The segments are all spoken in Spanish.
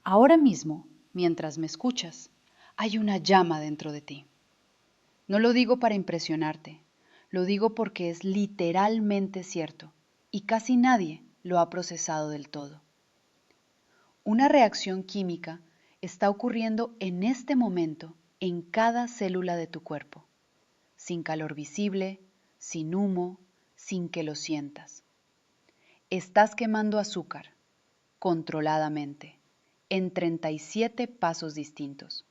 Ahora mismo, mientras me escuchas, hay una llama dentro de ti. No lo digo para impresionarte, lo digo porque es literalmente cierto y casi nadie lo ha procesado del todo. Una reacción química está ocurriendo en este momento en cada célula de tu cuerpo, sin calor visible, sin humo, sin que lo sientas. Estás quemando azúcar, controladamente, en 37 pasos distintos.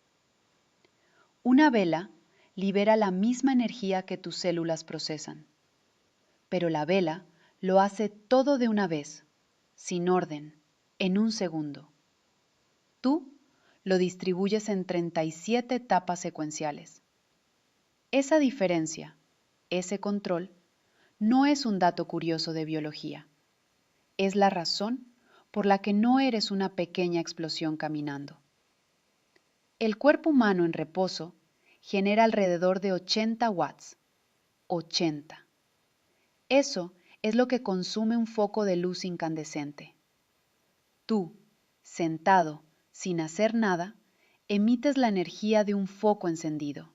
Una vela libera la misma energía que tus células procesan, pero la vela lo hace todo de una vez, sin orden, en un segundo. Tú lo distribuyes en 37 etapas secuenciales. Esa diferencia, ese control, no es un dato curioso de biología. Es la razón por la que no eres una pequeña explosión caminando. El cuerpo humano en reposo genera alrededor de 80 watts. 80. Eso es lo que consume un foco de luz incandescente. Tú, sentado, sin hacer nada, emites la energía de un foco encendido,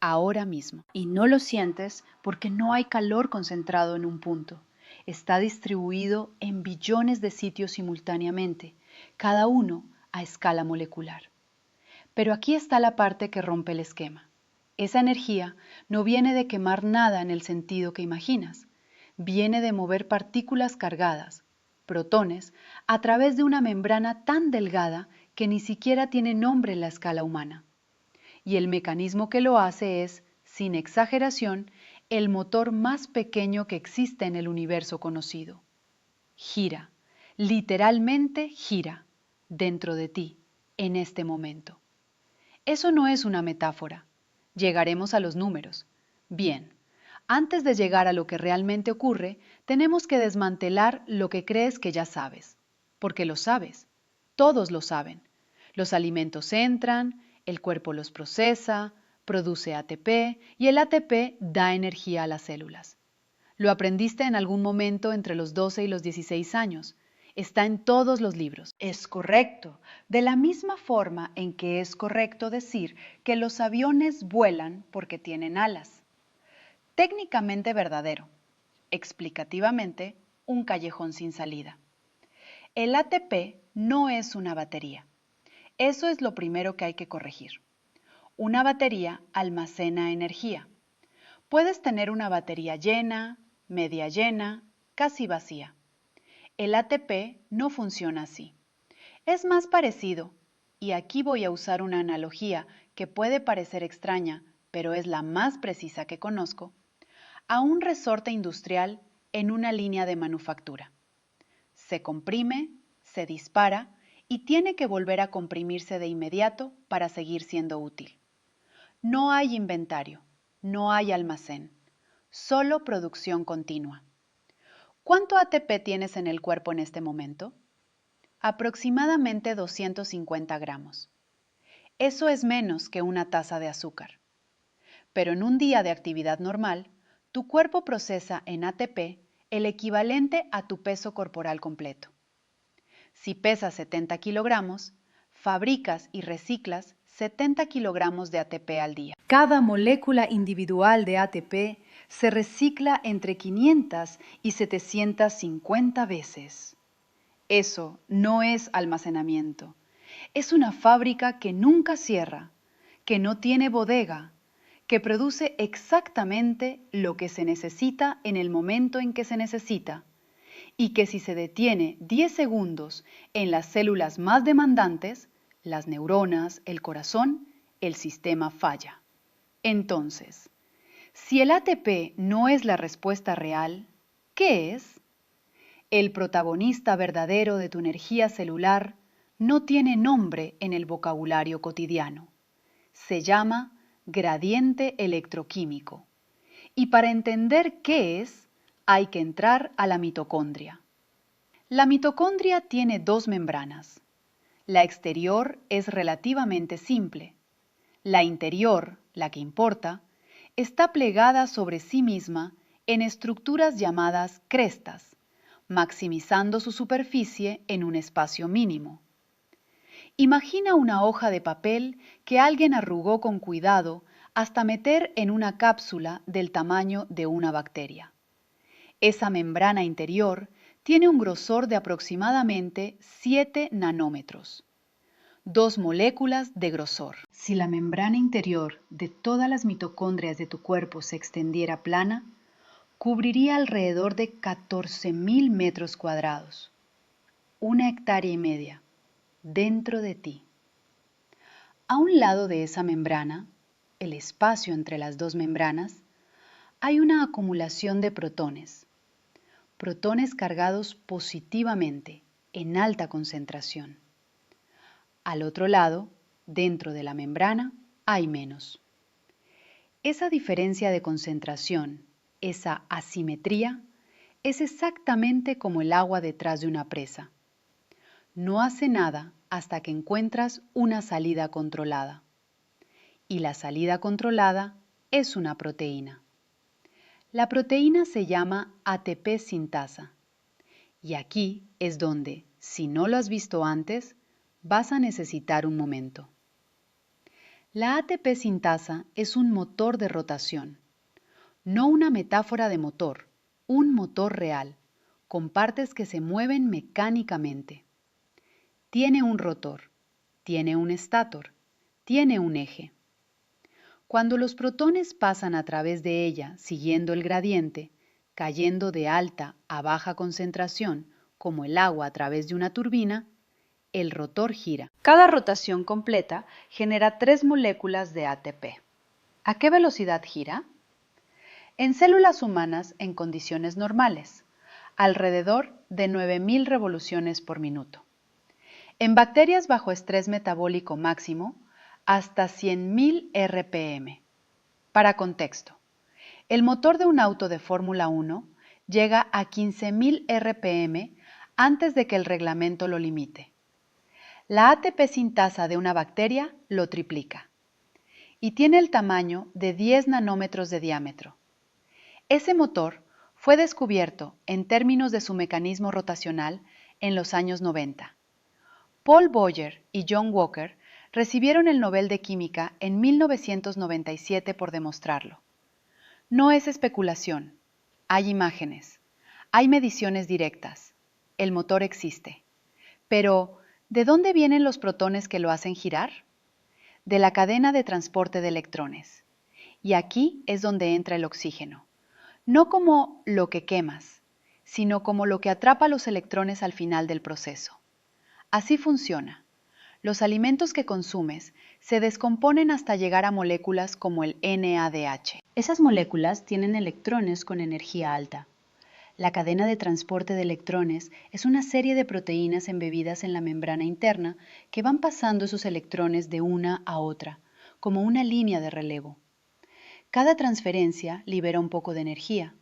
ahora mismo. Y no lo sientes porque no hay calor concentrado en un punto. Está distribuido en billones de sitios simultáneamente, cada uno a escala molecular. Pero aquí está la parte que rompe el esquema. Esa energía no viene de quemar nada en el sentido que imaginas. Viene de mover partículas cargadas, protones, a través de una membrana tan delgada que ni siquiera tiene nombre en la escala humana. Y el mecanismo que lo hace es, sin exageración, el motor más pequeño que existe en el universo conocido. Gira, literalmente gira, dentro de ti, en este momento. Eso no es una metáfora. Llegaremos a los números. Bien, antes de llegar a lo que realmente ocurre, tenemos que desmantelar lo que crees que ya sabes. Porque lo sabes. Todos lo saben. Los alimentos entran, el cuerpo los procesa, produce ATP y el ATP da energía a las células. Lo aprendiste en algún momento entre los 12 y los 16 años. Está en todos los libros. Es correcto, de la misma forma en que es correcto decir que los aviones vuelan porque tienen alas. Técnicamente verdadero, explicativamente un callejón sin salida. El ATP no es una batería. Eso es lo primero que hay que corregir. Una batería almacena energía. Puedes tener una batería llena, media llena, casi vacía. El ATP no funciona así. Es más parecido, y aquí voy a usar una analogía que puede parecer extraña, pero es la más precisa que conozco, a un resorte industrial en una línea de manufactura. Se comprime, se dispara y tiene que volver a comprimirse de inmediato para seguir siendo útil. No hay inventario, no hay almacén, solo producción continua. ¿Cuánto ATP tienes en el cuerpo en este momento? Aproximadamente 250 gramos. Eso es menos que una taza de azúcar. Pero en un día de actividad normal, tu cuerpo procesa en ATP el equivalente a tu peso corporal completo. Si pesas 70 kilogramos, fabricas y reciclas 70 kilogramos de ATP al día. Cada molécula individual de ATP se recicla entre 500 y 750 veces. Eso no es almacenamiento. Es una fábrica que nunca cierra, que no tiene bodega, que produce exactamente lo que se necesita en el momento en que se necesita y que si se detiene 10 segundos en las células más demandantes, las neuronas, el corazón, el sistema falla. Entonces, si el ATP no es la respuesta real, ¿qué es? El protagonista verdadero de tu energía celular no tiene nombre en el vocabulario cotidiano. Se llama gradiente electroquímico. Y para entender qué es, hay que entrar a la mitocondria. La mitocondria tiene dos membranas. La exterior es relativamente simple. La interior, la que importa, está plegada sobre sí misma en estructuras llamadas crestas, maximizando su superficie en un espacio mínimo. Imagina una hoja de papel que alguien arrugó con cuidado hasta meter en una cápsula del tamaño de una bacteria. Esa membrana interior tiene un grosor de aproximadamente 7 nanómetros, 2 moléculas de grosor. Si la membrana interior de todas las mitocondrias de tu cuerpo se extendiera plana, cubriría alrededor de 14.000 metros cuadrados, 1,5 hectáreas, dentro de ti. A un lado de esa membrana, el espacio entre las dos membranas, hay una acumulación de protones cargados positivamente en alta concentración. Al otro lado, dentro de la membrana, hay menos. Esa diferencia de concentración, esa asimetría, es exactamente como el agua detrás de una presa. No hace nada hasta que encuentras una salida controlada. Y la salida controlada es una proteína. La proteína se llama ATP sintasa. Y aquí es donde, si no lo has visto antes, vas a necesitar un momento. La ATP sintasa es un motor de rotación, no una metáfora de motor, un motor real, con partes que se mueven mecánicamente. Tiene un rotor, tiene un estator, tiene un eje. Cuando los protones pasan a través de ella siguiendo el gradiente, cayendo de alta a baja concentración, como el agua a través de una turbina, el rotor gira. Cada rotación completa genera 3 moléculas de ATP. ¿A qué velocidad gira? En células humanas en condiciones normales, alrededor de 9.000 revoluciones por minuto. En bacterias bajo estrés metabólico máximo, hasta 100.000 RPM. Para contexto, el motor de un auto de Fórmula 1 llega a 15.000 RPM antes de que el reglamento lo limite. La ATP sintasa de una bacteria lo triplica y tiene el tamaño de 10 nanómetros de diámetro. Ese motor fue descubierto en términos de su mecanismo rotacional en los años 90. Paul Boyer y John Walker recibieron el Nobel de Química en 1997 por demostrarlo. No es especulación, hay imágenes, hay mediciones directas, el motor existe. Pero, ¿de dónde vienen los protones que lo hacen girar? De la cadena de transporte de electrones. Y aquí es donde entra el oxígeno. No como lo que quemas, sino como lo que atrapa los electrones al final del proceso. Así funciona. Los alimentos que consumes se descomponen hasta llegar a moléculas como el NADH. Esas moléculas tienen electrones con energía alta. La cadena de transporte de electrones es una serie de proteínas embebidas en la membrana interna que van pasando esos electrones de una a otra, como una línea de relevo. Cada transferencia libera un poco de energía.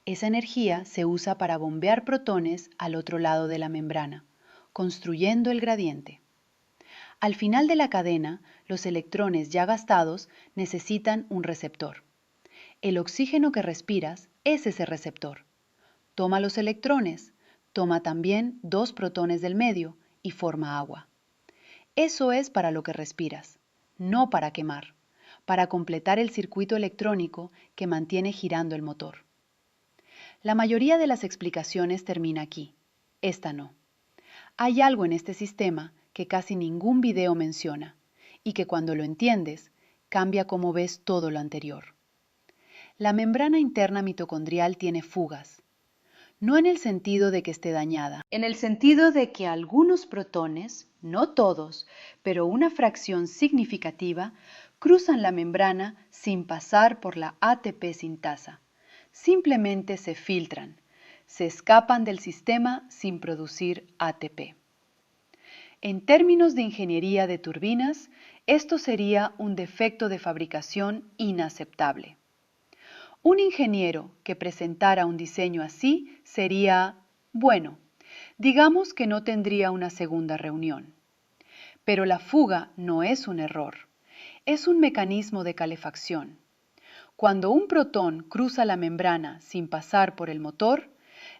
Esa energía se usa para bombear protones al otro lado de la membrana, construyendo el gradiente. Al final de la cadena, los electrones ya gastados necesitan un receptor. El oxígeno que respiras es ese receptor. Toma los electrones, toma también 2 protones del medio y forma agua. Eso es para lo que respiras, no para quemar, para completar el circuito electrónico que mantiene girando el motor. La mayoría de las explicaciones termina aquí, esta no. Hay algo en este sistema que casi ningún video menciona y que cuando lo entiendes, cambia cómo ves todo lo anterior. La membrana interna mitocondrial tiene fugas, no en el sentido de que esté dañada, en el sentido de que algunos protones, no todos, pero una fracción significativa, cruzan la membrana sin pasar por la ATP sintasa. Simplemente se filtran, se escapan del sistema sin producir ATP. En términos de ingeniería de turbinas, esto sería un defecto de fabricación inaceptable. Un ingeniero que presentara un diseño así sería, bueno, digamos que no tendría una segunda reunión. Pero la fuga no es un error, es un mecanismo de calefacción. Cuando un protón cruza la membrana sin pasar por el motor,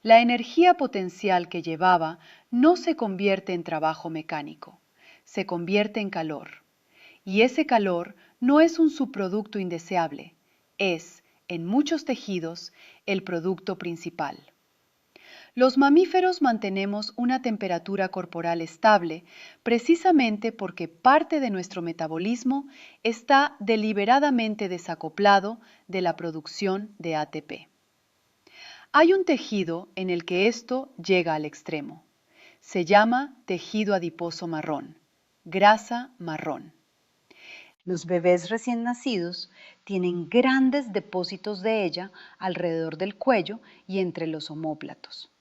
la energía potencial que llevaba no se convierte en trabajo mecánico, se convierte en calor. Y ese calor no es un subproducto indeseable, es, en muchos tejidos, el producto principal. Los mamíferos mantenemos una temperatura corporal estable precisamente porque parte de nuestro metabolismo está deliberadamente desacoplado de la producción de ATP. Hay un tejido en el que esto llega al extremo. Se llama tejido adiposo marrón, grasa marrón. Los bebés recién nacidos tienen grandes depósitos de ella alrededor del cuello y entre los omóplatos.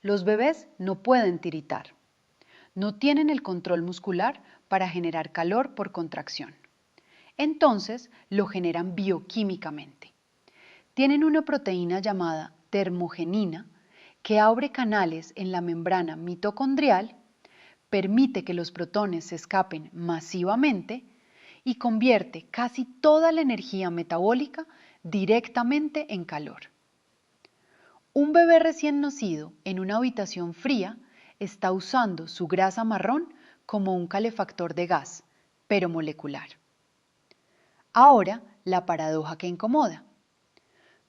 Los bebés no pueden tiritar. No tienen el control muscular para generar calor por contracción. Entonces lo generan bioquímicamente. Tienen una proteína llamada termogenina que abre canales en la membrana mitocondrial, permite que los protones se escapen masivamente y convierte casi toda la energía metabólica directamente en calor. Un bebé recién nacido en una habitación fría está usando su grasa marrón como un calefactor de gas, pero molecular. Ahora, la paradoja que incomoda.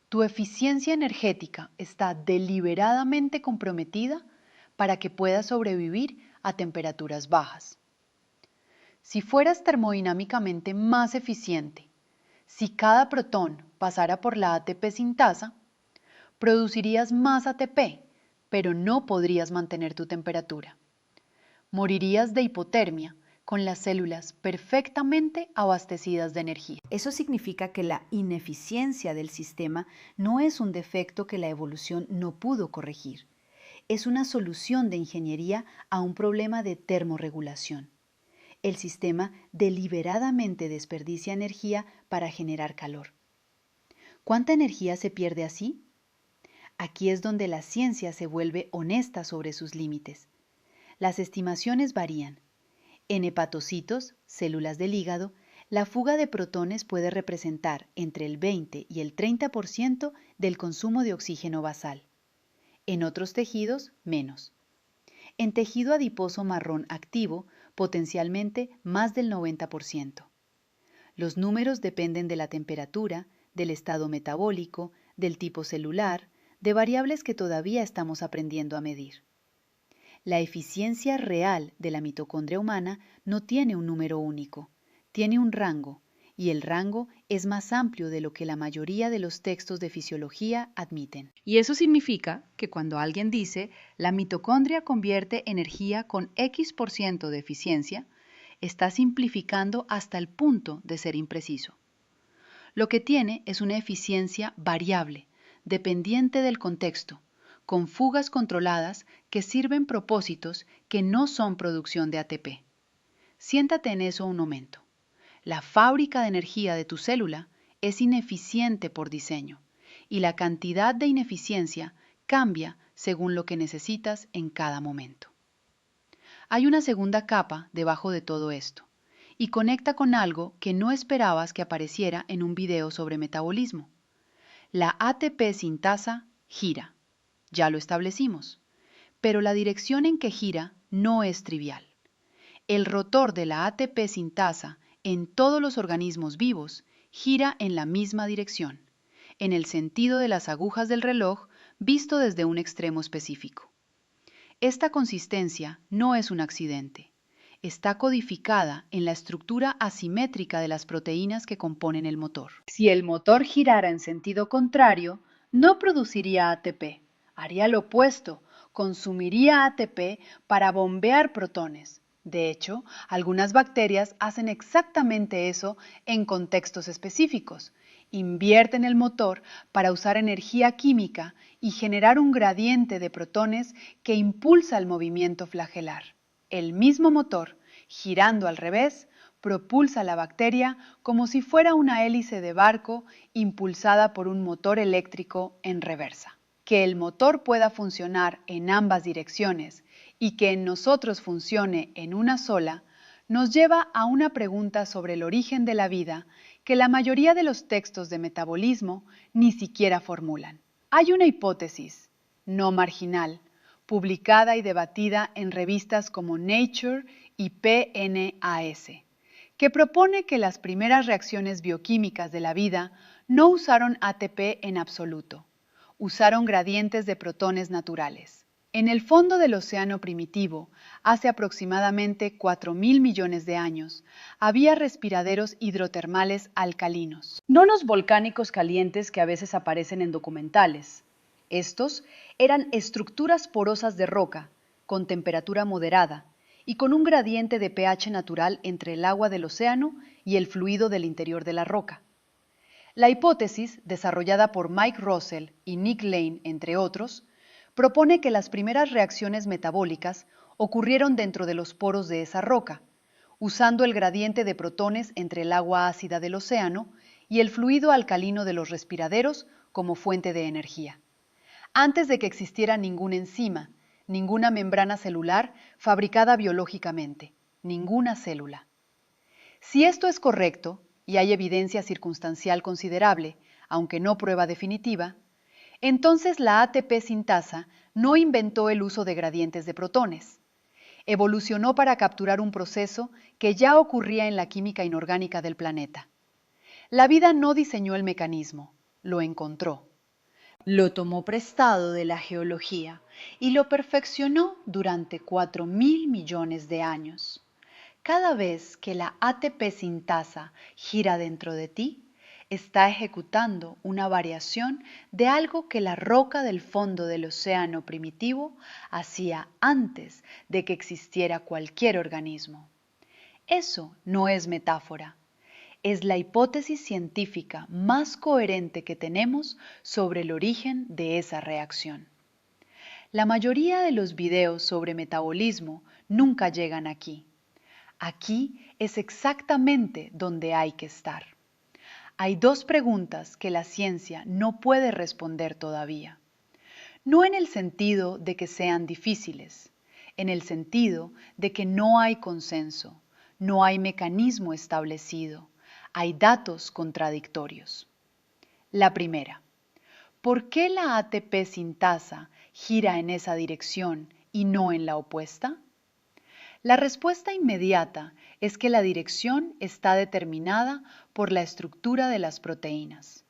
Tu eficiencia energética está deliberadamente comprometida para que puedas sobrevivir a temperaturas bajas. Si fueras termodinámicamente más eficiente, si cada protón pasara por la ATP sintasa, producirías más ATP, pero no podrías mantener tu temperatura. Morirías de hipotermia con las células perfectamente abastecidas de energía. Eso significa que la ineficiencia del sistema no es un defecto que la evolución no pudo corregir. Es una solución de ingeniería a un problema de termorregulación. El sistema deliberadamente desperdicia energía para generar calor. ¿Cuánta energía se pierde así? Aquí es donde la ciencia se vuelve honesta sobre sus límites. Las estimaciones varían. En hepatocitos, células del hígado, la fuga de protones puede representar entre el 20 y el 30% del consumo de oxígeno basal. En otros tejidos, menos. En tejido adiposo marrón activo, potencialmente más del 90%. Los números dependen de la temperatura, del estado metabólico, del tipo celular, de variables que todavía estamos aprendiendo a medir. La eficiencia real de la mitocondria humana no tiene un número único, tiene un rango, y el rango es más amplio de lo que la mayoría de los textos de fisiología admiten. Y eso significa que cuando alguien dice la mitocondria convierte energía con X% de eficiencia, está simplificando hasta el punto de ser impreciso. Lo que tiene es una eficiencia variable, dependiente del contexto, con fugas controladas que sirven propósitos que no son producción de ATP. Siéntate en eso un momento. La fábrica de energía de tu célula es ineficiente por diseño y la cantidad de ineficiencia cambia según lo que necesitas en cada momento. Hay una segunda capa debajo de todo esto y conecta con algo que no esperabas que apareciera en un video sobre metabolismo. La ATP sintasa gira, ya lo establecimos, pero la dirección en que gira no es trivial. El rotor de la ATP sintasa en todos los organismos vivos gira en la misma dirección, en el sentido de las agujas del reloj visto desde un extremo específico. Esta consistencia no es un accidente. Está codificada en la estructura asimétrica de las proteínas que componen el motor. Si el motor girara en sentido contrario, no produciría ATP, haría lo opuesto, consumiría ATP para bombear protones. De hecho, algunas bacterias hacen exactamente eso en contextos específicos. Invierten el motor para usar energía química y generar un gradiente de protones que impulsa el movimiento flagelar. El mismo motor, girando al revés, propulsa la bacteria como si fuera una hélice de barco impulsada por un motor eléctrico en reversa. Que el motor pueda funcionar en ambas direcciones y que en nosotros funcione en una sola, nos lleva a una pregunta sobre el origen de la vida que la mayoría de los textos de metabolismo ni siquiera formulan. Hay una hipótesis, no marginal, publicada y debatida en revistas como Nature y PNAS, que propone que las primeras reacciones bioquímicas de la vida no usaron ATP en absoluto, usaron gradientes de protones naturales. En el fondo del océano primitivo, hace aproximadamente 4.000 millones de años, había respiraderos hidrotermales alcalinos, no los volcánicos calientes que a veces aparecen en documentales. Estos eran estructuras porosas de roca, con temperatura moderada y con un gradiente de pH natural entre el agua del océano y el fluido del interior de la roca. La hipótesis, desarrollada por Mike Russell y Nick Lane, entre otros, propone que las primeras reacciones metabólicas ocurrieron dentro de los poros de esa roca, usando el gradiente de protones entre el agua ácida del océano y el fluido alcalino de los respiraderos como fuente de energía, antes de que existiera ninguna enzima, ninguna membrana celular fabricada biológicamente, ninguna célula. Si esto es correcto, y hay evidencia circunstancial considerable, aunque no prueba definitiva, entonces la ATP sintasa no inventó el uso de gradientes de protones. Evolucionó para capturar un proceso que ya ocurría en la química inorgánica del planeta. La vida no diseñó el mecanismo, lo encontró. Lo tomó prestado de la geología y lo perfeccionó durante 4.000 millones de años. Cada vez que la ATP sintasa gira dentro de ti, está ejecutando una variación de algo que la roca del fondo del océano primitivo hacía antes de que existiera cualquier organismo. Eso no es metáfora, es la hipótesis científica más coherente que tenemos sobre el origen de esa reacción. La mayoría de los videos sobre metabolismo nunca llegan aquí. Aquí es exactamente donde hay que estar. Hay dos preguntas que la ciencia no puede responder todavía. No en el sentido de que sean difíciles, en el sentido de que no hay consenso, no hay mecanismo establecido, hay datos contradictorios. La primera, ¿por qué la ATP sintasa gira en esa dirección y no en la opuesta? La respuesta inmediata es que la dirección está determinada por la estructura de las proteínas.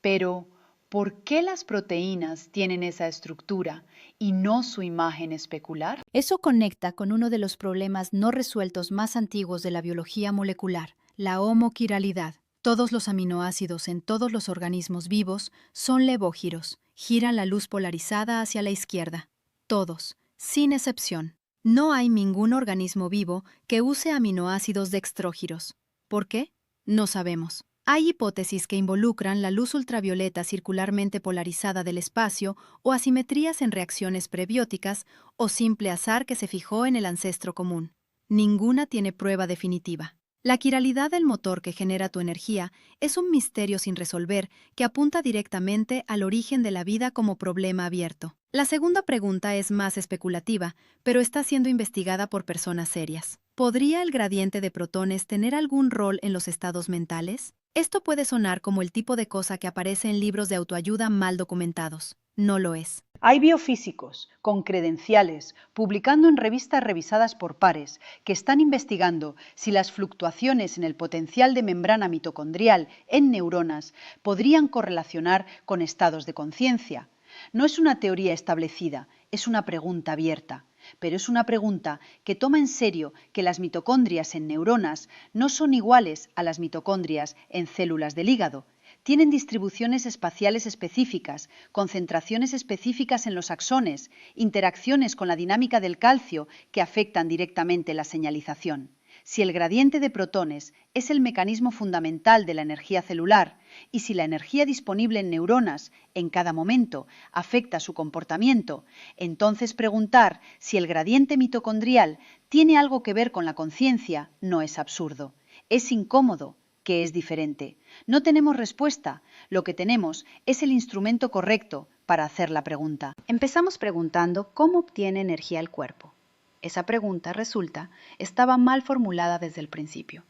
Pero, ¿por qué las proteínas tienen esa estructura y no su imagen especular? Eso conecta con uno de los problemas no resueltos más antiguos de la biología molecular, la homoquiralidad. Todos los aminoácidos en todos los organismos vivos son levógiros, giran la luz polarizada hacia la izquierda. Todos, sin excepción. No hay ningún organismo vivo que use aminoácidos dextrógiros. ¿Por qué? No sabemos. Hay hipótesis que involucran la luz ultravioleta circularmente polarizada del espacio o asimetrías en reacciones prebióticas o simple azar que se fijó en el ancestro común. Ninguna tiene prueba definitiva. La quiralidad del motor que genera tu energía es un misterio sin resolver que apunta directamente al origen de la vida como problema abierto. La segunda pregunta es más especulativa, pero está siendo investigada por personas serias. ¿Podría el gradiente de protones tener algún rol en los estados mentales? Esto puede sonar como el tipo de cosa que aparece en libros de autoayuda mal documentados. No lo es. Hay biofísicos con credenciales publicando en revistas revisadas por pares que están investigando si las fluctuaciones en el potencial de membrana mitocondrial en neuronas podrían correlacionar con estados de conciencia. No es una teoría establecida, es una pregunta abierta. Pero es una pregunta que toma en serio que las mitocondrias en neuronas no son iguales a las mitocondrias en células del hígado. Tienen distribuciones espaciales específicas, concentraciones específicas en los axones, interacciones con la dinámica del calcio que afectan directamente la señalización. Si el gradiente de protones es el mecanismo fundamental de la energía celular y si la energía disponible en neuronas en cada momento afecta su comportamiento, entonces preguntar si el gradiente mitocondrial tiene algo que ver con la conciencia no es absurdo. Es incómodo, que es diferente. No tenemos respuesta, lo que tenemos es el instrumento correcto para hacer la pregunta. Empezamos preguntando cómo obtiene energía el cuerpo. Esa pregunta, resulta, estaba mal formulada desde el principio.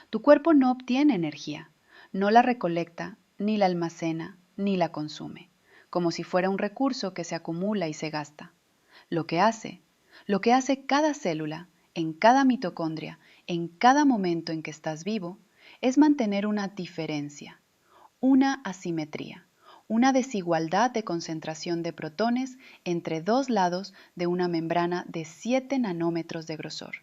Tu cuerpo no obtiene energía, no la recolecta, ni la almacena, ni la consume, como si fuera un recurso que se acumula y se gasta. Lo que hace cada célula en cada mitocondria, en cada momento en que estás vivo, es mantener una diferencia, una asimetría, una desigualdad de concentración de protones entre dos lados de una membrana de 7 nanómetros de grosor.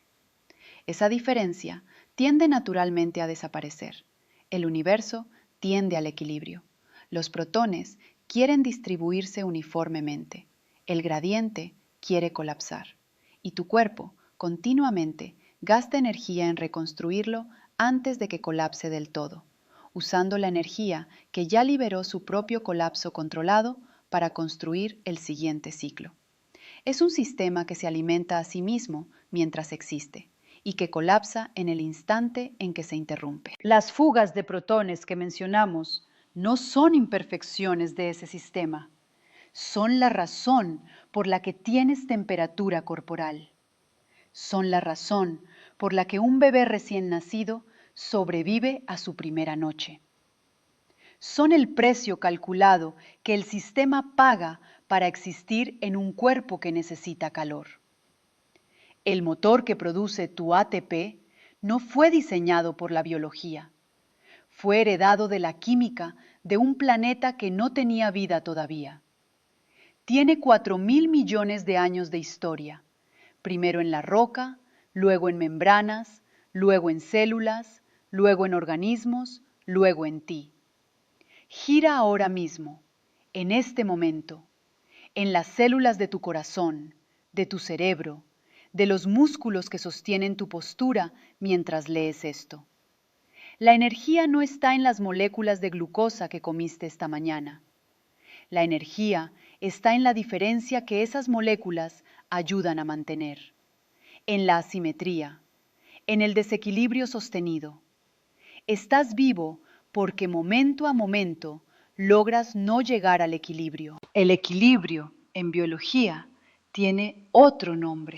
Esa diferencia tiende naturalmente a desaparecer. El universo tiende al equilibrio. Los protones quieren distribuirse uniformemente. El gradiente quiere colapsar. Y tu cuerpo continuamente gasta energía en reconstruirlo antes de que colapse del todo, usando la energía que ya liberó su propio colapso controlado para construir el siguiente ciclo. Es un sistema que se alimenta a sí mismo mientras existe y que colapsa en el instante en que se interrumpe. Las fugas de protones que mencionamos no son imperfecciones de ese sistema, son la razón por la que tienes temperatura corporal. Son la razón por la que un bebé recién nacido sobrevive a su primera noche. Son el precio calculado que el sistema paga para existir en un cuerpo que necesita calor. El motor que produce tu ATP no fue diseñado por la biología. Fue heredado de la química de un planeta que no tenía vida todavía. Tiene 4.000 millones de años de historia, primero en la roca, luego en membranas, luego en células, luego en organismos, luego en ti. Gira ahora mismo, en este momento, en las células de tu corazón, de tu cerebro, de los músculos que sostienen tu postura mientras lees esto. La energía no está en las moléculas de glucosa que comiste esta mañana. La energía está en la diferencia que esas moléculas ayudan a mantener, en la asimetría, en el desequilibrio sostenido. Estás vivo porque momento a momento logras no llegar al equilibrio. El equilibrio, en biología, tiene otro nombre.